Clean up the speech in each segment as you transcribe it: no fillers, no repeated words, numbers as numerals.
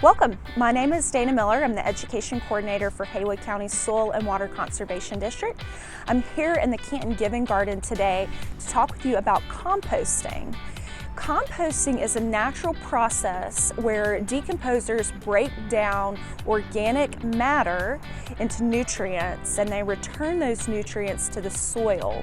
Welcome. My name is Dana Miller. I'm the Education Coordinator for Haywood County Soil and Water Conservation District. I'm here in the Canton Giving Garden today to talk with you about composting. Composting is a natural process where decomposers break down organic matter into nutrients and they return those nutrients to the soil.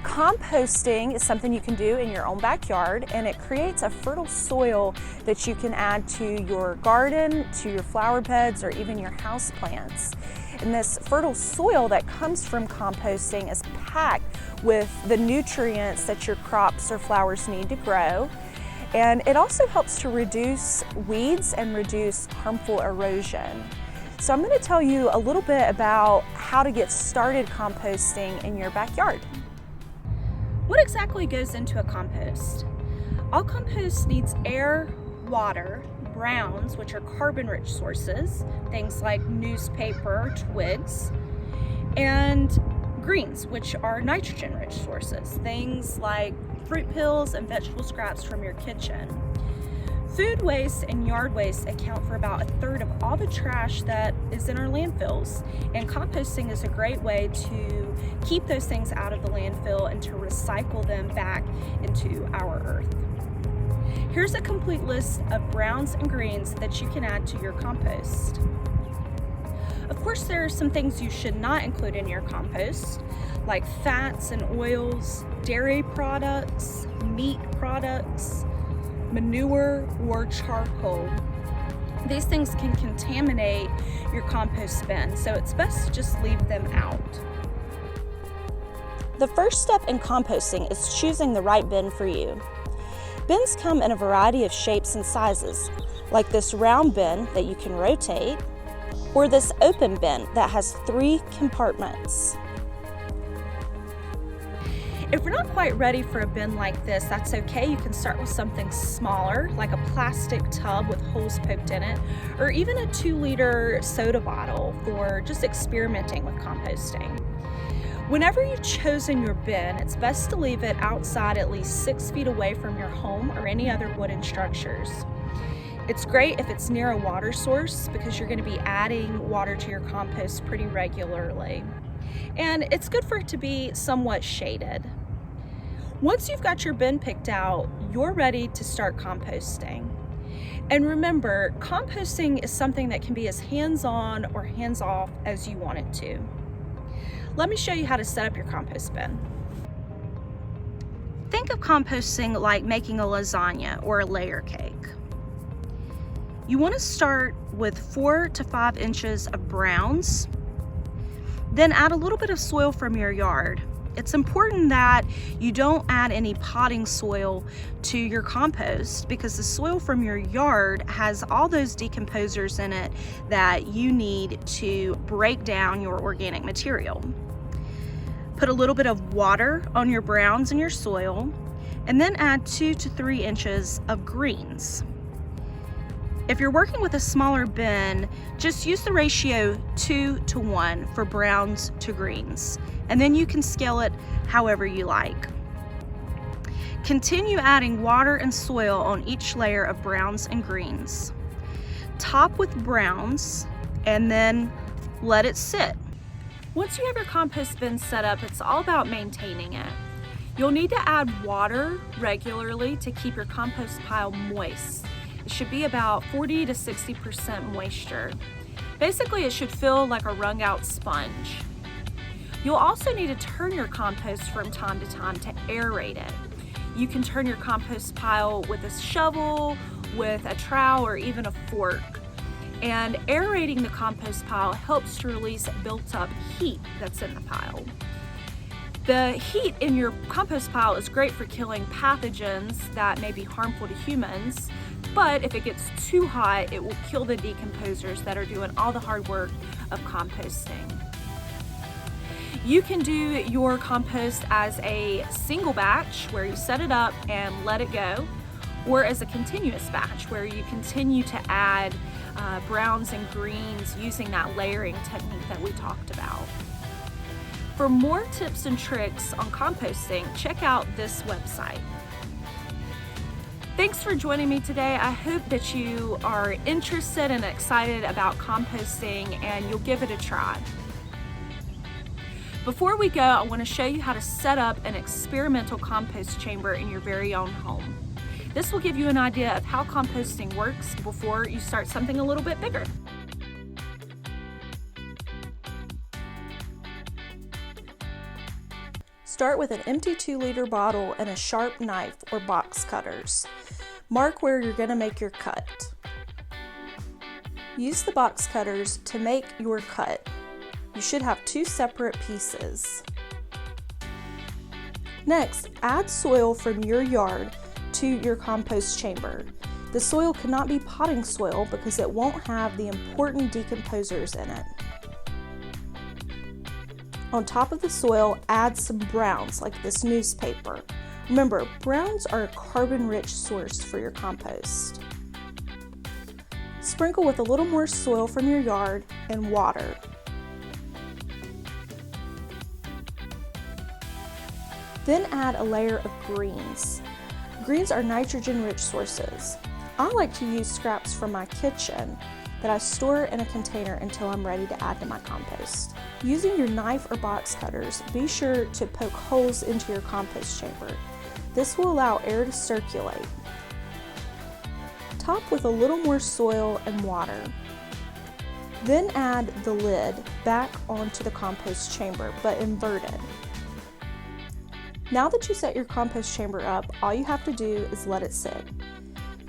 Composting is something you can do in your own backyard, and it creates a fertile soil that you can add to your garden, to your flower beds, or even your house plants. And this fertile soil that comes from composting is packed with the nutrients that your crops or flowers need to grow. And it also helps to reduce weeds and reduce harmful erosion. So I'm going to tell you a little bit about how to get started composting in your backyard. What exactly goes into a compost? All compost needs air, water, browns, which are carbon-rich sources, things like newspaper, twigs, and greens, which are nitrogen-rich sources, things like fruit peels and vegetable scraps from your kitchen. Food waste and yard waste account for about 1/3 of all the trash that is in our landfills, and composting is a great way to keep those things out of the landfill and to recycle them back into our earth. Here's a complete list of browns and greens that you can add to your compost. Of course, there are some things you should not include in your compost, like fats and oils, dairy products, meat products, manure, or charcoal. These things can contaminate your compost bin, so it's best to just leave them out. The first step in composting is choosing the right bin for you. Bins come in a variety of shapes and sizes, like this round bin that you can rotate, or this open bin that has 3 compartments. If you're not quite ready for a bin like this, that's okay. You can start with something smaller, like a plastic tub with holes poked in it, or even a 2-liter soda bottle for just experimenting with composting. Whenever you've chosen your bin, it's best to leave it outside at least 6 feet away from your home or any other wooden structures. It's great if it's near a water source because you're going to be adding water to your compost pretty regularly. And it's good for it to be somewhat shaded. Once you've got your bin picked out, you're ready to start composting. And remember, composting is something that can be as hands-on or hands-off as you want it to. Let me show you how to set up your compost bin. Think of composting like making a lasagna or a layer cake. You want to start with 4 to 5 inches of browns, then add a little bit of soil from your yard. It's important that you don't add any potting soil to your compost because the soil from your yard has all those decomposers in it that you need to break down your organic material. Put a little bit of water on your browns and your soil, and then add 2 to 3 inches of greens. If you're working with a smaller bin, just use the ratio 2 to 1 for browns to greens, and then you can scale it however you like. Continue adding water and soil on each layer of browns and greens. Top with browns and then let it sit. Once you have your compost bin set up, it's all about maintaining it. You'll need to add water regularly to keep your compost pile moist. It should be about 40 to 60% moisture. Basically, it should feel like a wrung out sponge. You'll also need to turn your compost from time to time to aerate it. You can turn your compost pile with a shovel, with a trowel, or even a fork. And aerating the compost pile helps to release built up heat that's in the pile. The heat in your compost pile is great for killing pathogens that may be harmful to humans, but if it gets too hot, it will kill the decomposers that are doing all the hard work of composting. You can do your compost as a single batch where you set it up and let it go, or as a continuous batch where you continue to add browns and greens using that layering technique that we talked about. For more tips and tricks on composting, check out this website. Thanks for joining me today. I hope that you are interested and excited about composting and you'll give it a try. Before we go, I want to show you how to set up an experimental compost chamber in your very own home. This will give you an idea of how composting works before you start something a little bit bigger. Start with an empty 2-liter bottle and a sharp knife or box cutters. Mark where you're going to make your cut. Use the box cutters to make your cut. You should have 2 separate pieces. Next, add soil from your yard to your compost chamber. The soil cannot be potting soil because it won't have the important decomposers in it. On top of the soil, add some browns like this newspaper. Remember, browns are a carbon-rich source for your compost. Sprinkle with a little more soil from your yard and water. Then add a layer of greens. Greens are nitrogen-rich sources. I like to use scraps from my kitchen that I store in a container until I'm ready to add to my compost. Using your knife or box cutters, be sure to poke holes into your compost chamber. This will allow air to circulate. Top with a little more soil and water. Then add the lid back onto the compost chamber, but inverted. Now that you set your compost chamber up, all you have to do is let it sit.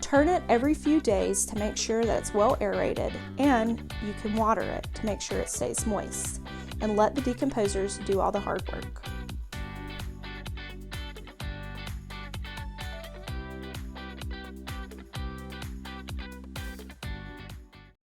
Turn it every few days to make sure that it's well aerated, and you can water it to make sure it stays moist, and let the decomposers do all the hard work.